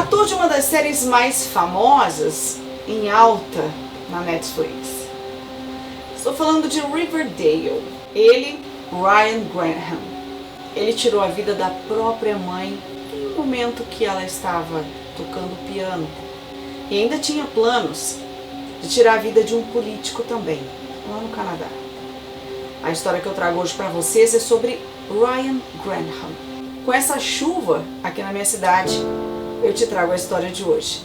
Ator de uma das séries mais famosas em alta na Netflix. Estou falando de Riverdale. Ele, Ryan Grantham. Ele tirou a vida da própria mãe em um momento que ela estava tocando piano. E ainda tinha planos de tirar a vida de um político também, lá no Canadá. A história que eu trago hoje para vocês é sobre Ryan Grantham. Com essa chuva aqui na minha cidade, eu te trago a história de hoje.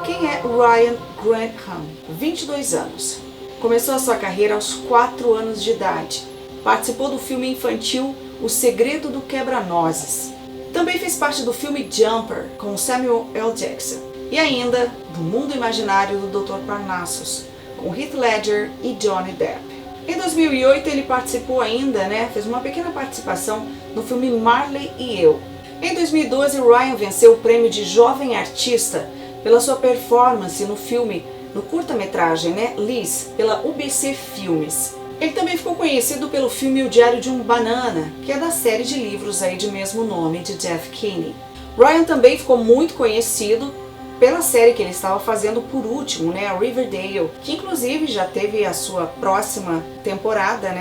Quem é Ryan Grantham? 22 anos. Começou a sua carreira aos 4 anos de idade. Participou do filme infantil O Segredo do Quebra-Nozes. Também fez parte do filme Jumper, com Samuel L. Jackson. E ainda do mundo imaginário do Dr. Parnassus, com Heath Ledger e Johnny Depp. Em 2008 ele participou ainda, fez uma pequena participação no filme Marley e Eu. Em 2012 Ryan venceu o prêmio de Jovem Artista pela sua performance no filme, no curta-metragem, Liz, pela UBC Filmes. Ele também ficou conhecido pelo filme O Diário de um Banana, que é da série de livros aí de mesmo nome, de Jeff Kinney. Ryan também ficou muito conhecido pela série que ele estava fazendo por último, a Riverdale, que inclusive já teve a sua próxima temporada,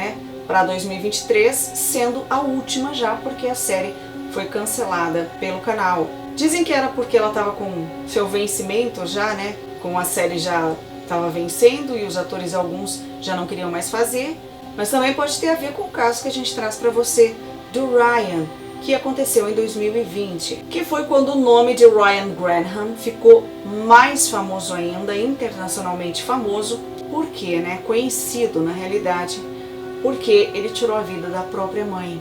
para 2023, sendo a última já, porque a série foi cancelada pelo canal. Dizem que era porque ela estava com seu vencimento já, com a série já estava vencendo e os atores alguns já não queriam mais fazer, mas também pode ter a ver com o caso que a gente traz para você do Ryan, que aconteceu em 2020, que foi quando o nome de Ryan Grantham ficou mais famoso ainda, internacionalmente famoso, porque, conhecido na realidade, porque ele tirou a vida da própria mãe.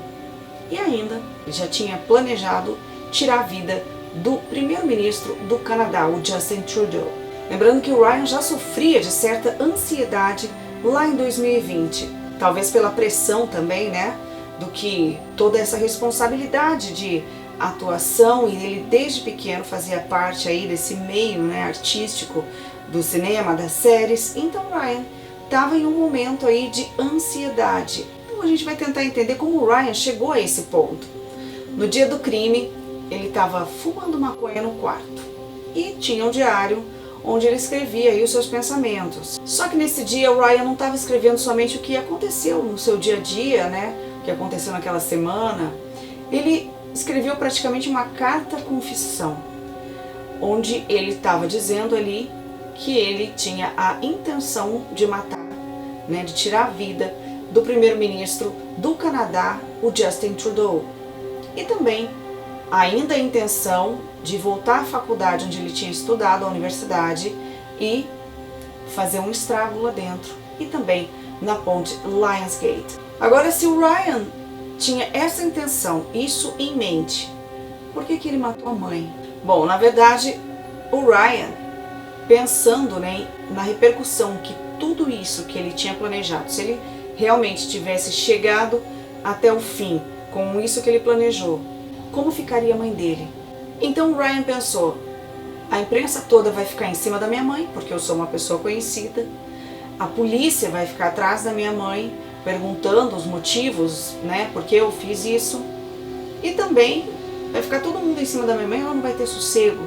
E ainda, ele já tinha planejado tirar a vida do primeiro-ministro do Canadá, o Justin Trudeau. Lembrando que o Ryan já sofria de certa ansiedade lá em 2020, talvez pela pressão também, do que toda essa responsabilidade de atuação, e ele desde pequeno fazia parte aí desse meio artístico do cinema, das séries. Então Ryan estava em um momento aí de ansiedade. Então a gente vai tentar entender como o Ryan chegou a esse ponto. No dia do crime, ele estava fumando maconha no quarto e tinha um diário onde ele escrevia aí os seus pensamentos. Só que nesse dia o Ryan não estava escrevendo somente o que aconteceu no seu dia a dia, o que aconteceu naquela semana. Ele escreveu praticamente uma carta-confissão, onde ele estava dizendo ali que ele tinha a intenção de matar, de tirar a vida do primeiro-ministro do Canadá, o Justin Trudeau. E também ainda a intenção de voltar à faculdade onde ele tinha estudado, a universidade, e fazer um estrago lá dentro. E também na ponte Lionsgate. Agora, se o Ryan tinha essa intenção, isso em mente, por que ele matou a mãe? Bom, na verdade, o Ryan, pensando na repercussão que tudo isso que ele tinha planejado, se ele realmente tivesse chegado até o fim com isso que ele planejou, como ficaria a mãe dele? Então o Ryan pensou, a imprensa toda vai ficar em cima da minha mãe, porque eu sou uma pessoa conhecida, a polícia vai ficar atrás da minha mãe, perguntando os motivos, por que eu fiz isso, e também vai ficar todo mundo em cima da minha mãe, ela não vai ter sossego.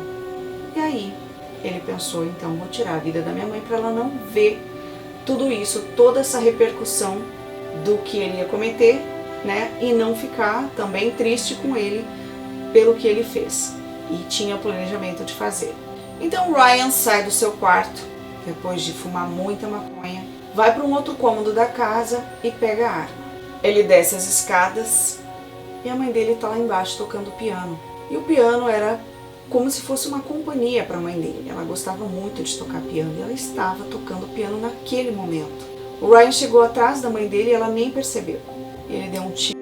E aí ele pensou, então vou tirar a vida da minha mãe para ela não ver tudo isso, toda essa repercussão do que ele ia cometer, e não ficar também triste com ele pelo que ele fez e tinha o planejamento de fazer. Então Ryan sai do seu quarto, depois de fumar muita maconha, vai para um outro cômodo da casa e pega a arma. Ele desce as escadas e a mãe dele está lá embaixo tocando piano. E o piano era como se fosse uma companhia para a mãe dele. Ela gostava muito de tocar piano e ela estava tocando piano naquele momento. O Ryan chegou atrás da mãe dele e ela nem percebeu. Ele deu um tiro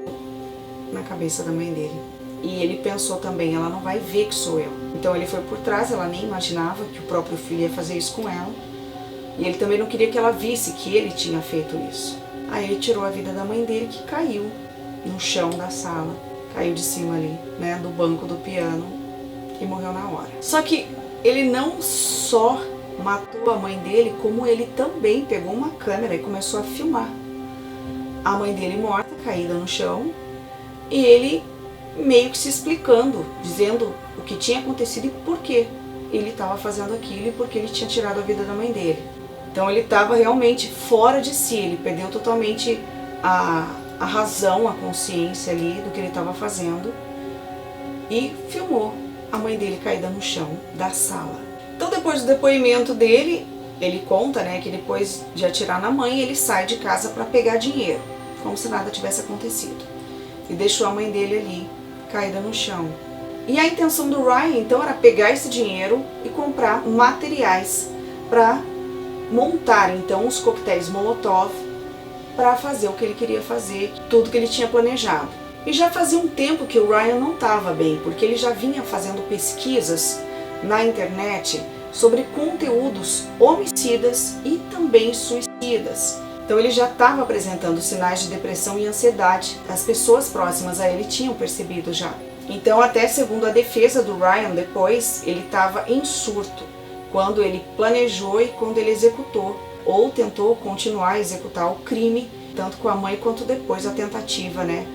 na cabeça da mãe dele. E ele pensou também, ela não vai ver que sou eu. Então ele foi por trás, ela nem imaginava que o próprio filho ia fazer isso com ela. E ele também não queria que ela visse que ele tinha feito isso. Aí ele tirou a vida da mãe dele, que caiu no chão da sala. Caiu de cima ali, do banco do piano, e morreu na hora. Só que ele não só matou a mãe dele, como ele também pegou uma câmera e começou a filmar a mãe dele morta, caída no chão, e ele meio que se explicando, dizendo o que tinha acontecido e por que ele estava fazendo aquilo e por que ele tinha tirado a vida da mãe dele. Então ele estava realmente fora de si, ele perdeu totalmente a razão, a consciência ali do que ele estava fazendo e filmou a mãe dele caída no chão da sala. Então depois do depoimento dele, ele conta, né, que depois de atirar na mãe, ele sai de casa para pegar dinheiro, como se nada tivesse acontecido. E deixou a mãe dele ali, caída no chão. E a intenção do Ryan, então, era pegar esse dinheiro e comprar materiais para montar, então, os coquetéis Molotov para fazer o que ele queria fazer, tudo que ele tinha planejado. E já fazia um tempo que o Ryan não estava bem, porque ele já vinha fazendo pesquisas na internet sobre conteúdos homicidas e também suicidas. Então ele já estava apresentando sinais de depressão e ansiedade. As pessoas próximas a ele tinham percebido já. Então, até segundo a defesa do Ryan, depois ele estava em surto quando ele planejou e quando ele executou ou tentou continuar a executar o crime, tanto com a mãe quanto depois a tentativa, né,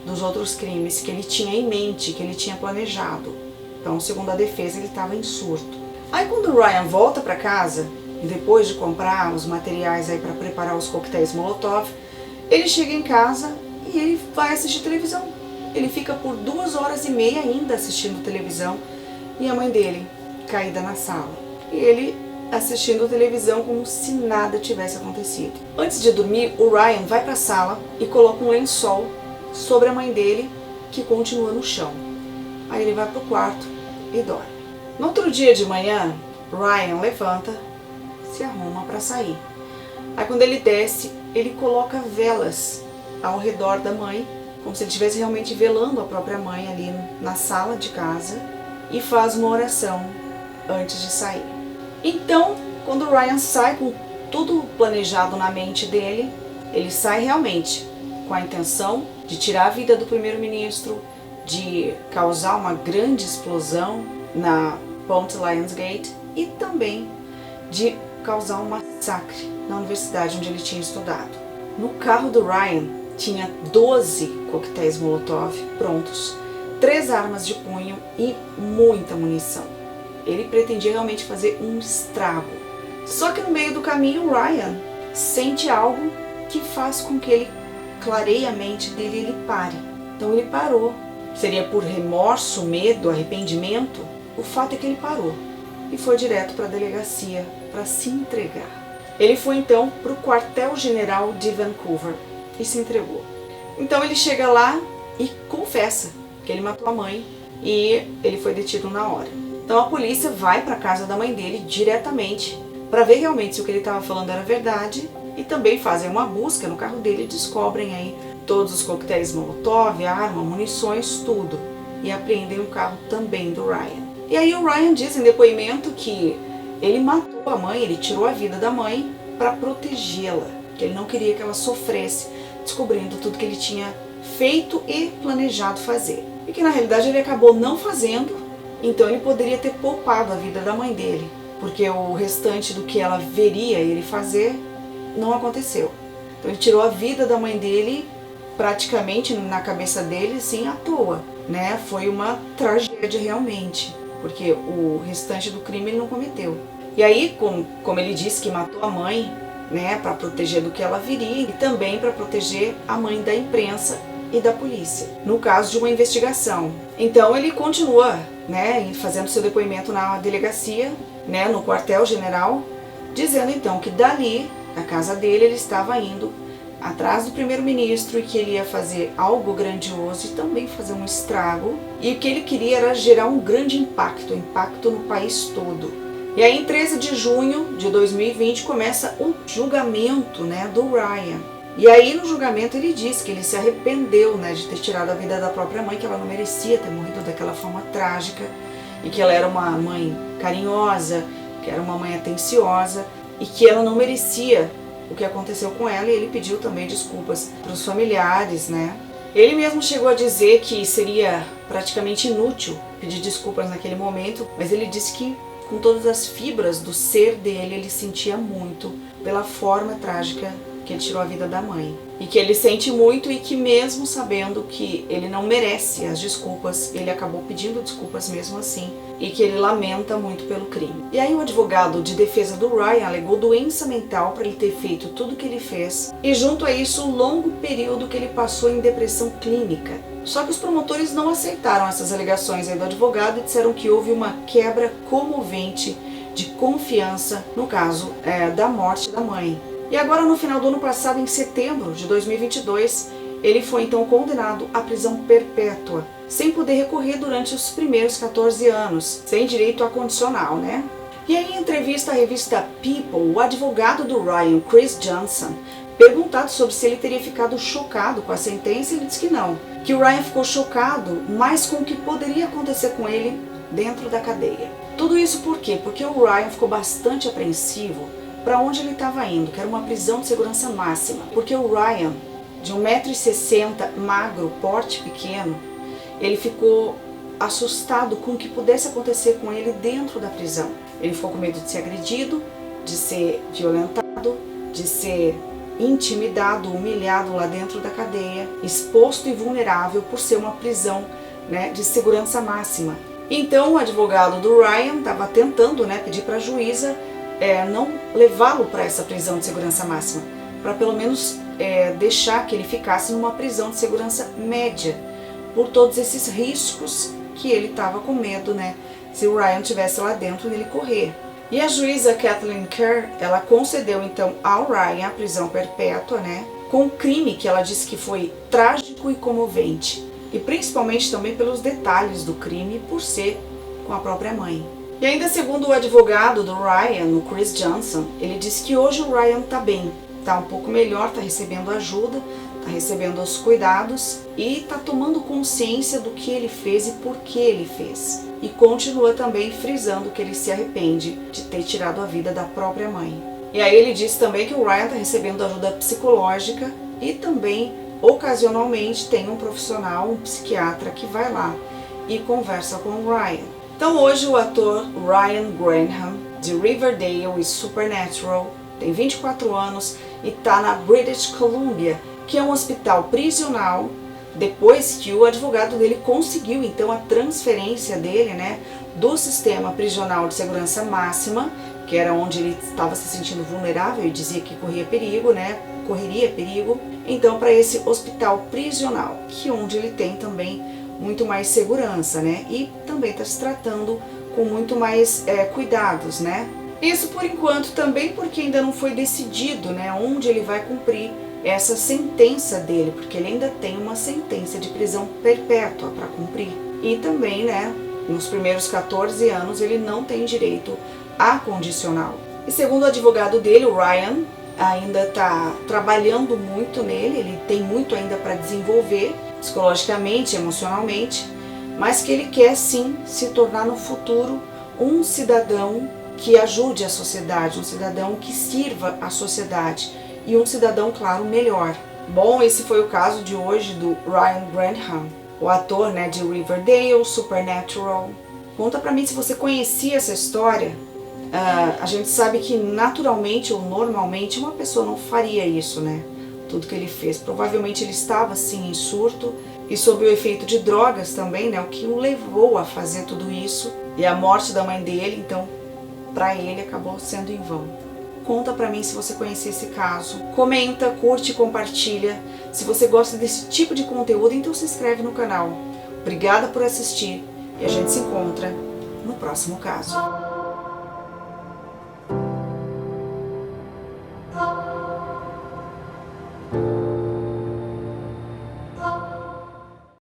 dos outros crimes que ele tinha em mente, que ele tinha planejado. Então, segundo a defesa, ele estava em surto. Aí quando o Ryan volta para casa, depois de comprar os materiais aí para preparar os coquetéis Molotov, ele chega em casa e ele vai assistir televisão. Ele fica por 2h30 ainda assistindo televisão e a mãe dele caída na sala. E ele assistindo televisão como se nada tivesse acontecido. Antes de dormir, o Ryan vai para a sala e coloca um lençol sobre a mãe dele, que continua no chão. Aí ele vai para o quarto e dorme. No outro dia de manhã, Ryan levanta, se arruma para sair. Aí quando ele desce, ele coloca velas ao redor da mãe, como se ele estivesse realmente velando a própria mãe ali na sala de casa, e faz uma oração antes de sair. Então, quando o Ryan sai com tudo planejado na mente dele, ele sai realmente com a intenção de tirar a vida do primeiro-ministro, de causar uma grande explosão na Ponte Lionsgate e também de causar um massacre na universidade onde ele tinha estudado. No carro do Ryan tinha 12 coquetéis Molotov prontos, 3 armas de punho e muita munição. Ele pretendia realmente fazer um estrago. Só que no meio do caminho, o Ryan sente algo que faz com que ele clareie a mente dele e ele pare. Então ele parou. Seria por remorso, medo, arrependimento? O fato é que ele parou e foi direto para a delegacia para se entregar. Ele foi então para o quartel-general de Vancouver e se entregou. Então ele chega lá e confessa que ele matou a mãe e ele foi detido na hora. Então a polícia vai para a casa da mãe dele diretamente para ver realmente se o que ele estava falando era verdade e também fazem uma busca no carro dele e descobrem aí todos os coquetéis Molotov, arma, munições, tudo. E apreendem o carro também do Ryan. E aí o Ryan diz em depoimento que ele matou a mãe, ele tirou a vida da mãe para protegê-la, que ele não queria que ela sofresse, descobrindo tudo que ele tinha feito e planejado fazer. E que na realidade ele acabou não fazendo, então ele poderia ter poupado a vida da mãe dele, porque o restante do que ela veria ele fazer não aconteceu. Então ele tirou a vida da mãe dele praticamente na cabeça dele, assim, à toa, né? Foi uma tragédia realmente, porque o restante do crime ele não cometeu. E aí, como ele disse que matou a mãe, né, para proteger do que ela viria e também para proteger a mãe da imprensa e da polícia, no caso de uma investigação. Então ele continua, né, fazendo seu depoimento na delegacia, né, no quartel-general, dizendo então que dali, da casa dele, ele estava indo atrás do primeiro-ministro e que ele ia fazer algo grandioso e também fazer um estrago, e o que ele queria era gerar um grande impacto no país todo. E aí em 13 de junho de 2020 começa o julgamento, né, do Ryan. E aí no julgamento ele diz que ele se arrependeu, né, de ter tirado a vida da própria mãe, que ela não merecia ter morrido daquela forma trágica, e que ela era uma mãe carinhosa, que era uma mãe atenciosa, e que ela não merecia o que aconteceu com ela, e ele pediu também desculpas para os familiares, né? Ele mesmo chegou a dizer que seria praticamente inútil pedir desculpas naquele momento, mas ele disse que com todas as fibras do ser dele, ele sentia muito pela forma trágica que ele tirou a vida da mãe. E que ele sente muito e que mesmo sabendo que ele não merece as desculpas, ele acabou pedindo desculpas mesmo assim. E que ele lamenta muito pelo crime. E aí o advogado de defesa do Ryan alegou doença mental para ele ter feito tudo o que ele fez. E junto a isso, o longo período que ele passou em depressão clínica. Só que os promotores não aceitaram essas alegações aí do advogado e disseram que houve uma quebra comovente de confiança no caso da morte da mãe. E agora no final do ano passado, em setembro de 2022, ele foi então condenado à prisão perpétua, sem poder recorrer durante os primeiros 14 anos, sem direito a condicional, né? E aí, em entrevista à revista People, o advogado do Ryan, Chris Johnson, perguntado sobre se ele teria ficado chocado com a sentença, ele disse que não, que o Ryan ficou chocado mais com o que poderia acontecer com ele dentro da cadeia. Tudo isso por quê? Porque o Ryan ficou bastante apreensivo para onde ele estava indo, que era uma prisão de segurança máxima, porque o Ryan, de 1,60 m, magro, porte pequeno, ele ficou assustado com o que pudesse acontecer com ele dentro da prisão. Ele ficou com medo de ser agredido, de ser violentado, de ser intimidado, humilhado lá dentro da cadeia, exposto e vulnerável por ser uma prisão, né, de segurança máxima. Então o advogado do Ryan estava tentando, né, pedir para a juíza não levá-lo para essa prisão de segurança máxima, para pelo menos deixar que ele ficasse numa prisão de segurança média, por todos esses riscos que ele estava com medo, né, se o Ryan estivesse lá dentro dele correr. E a juíza Kathleen Kerr, ela concedeu então ao Ryan a prisão perpétua, né, com um crime que ela disse que foi trágico e comovente, e principalmente também pelos detalhes do crime, por ser com a própria mãe. E ainda segundo o advogado do Ryan, o Chris Johnson, ele disse que hoje o Ryan está bem, está um pouco melhor, está recebendo ajuda, está recebendo os cuidados e está tomando consciência do que ele fez e por que ele fez. E continua também frisando que ele se arrepende de ter tirado a vida da própria mãe. E aí ele disse também que o Ryan está recebendo ajuda psicológica e também, ocasionalmente, tem um profissional, um psiquiatra que vai lá e conversa com o Ryan. Então hoje o ator Ryan Grantham, de Riverdale e Supernatural, tem 24 anos e está na British Columbia, que é um hospital prisional, depois que o advogado dele conseguiu então a transferência dele, né, do sistema prisional de segurança máxima, que era onde ele estava se sentindo vulnerável e dizia que corria perigo, né, correria perigo, então para esse hospital prisional, que onde ele tem também muito mais segurança, né, e também está se tratando com muito mais cuidados, né. Isso por enquanto também porque ainda não foi decidido, né, onde ele vai cumprir essa sentença dele, porque ele ainda tem uma sentença de prisão perpétua para cumprir. E também, né, nos primeiros 14 anos ele não tem direito a condicional. E segundo o advogado dele, o Ryan, ainda está trabalhando muito nele, ele tem muito ainda para desenvolver, psicologicamente, emocionalmente, mas que ele quer sim se tornar no futuro um cidadão que ajude a sociedade, um cidadão que sirva a sociedade e um cidadão, claro, melhor. Bom, esse foi o caso de hoje do Ryan Grantham, o ator, né, de Riverdale, Supernatural. Conta pra mim se você conhecia essa história. A gente sabe que naturalmente ou normalmente uma pessoa não faria isso, né? Tudo que ele fez. Provavelmente ele estava sim em surto e sob o efeito de drogas também, né? O que o levou a fazer tudo isso. E a morte da mãe dele, então, pra ele acabou sendo em vão. Conta pra mim se você conhecia esse caso. Comenta, curte e compartilha. Se você gosta desse tipo de conteúdo, então se inscreve no canal. Obrigada por assistir e a gente se encontra no próximo caso.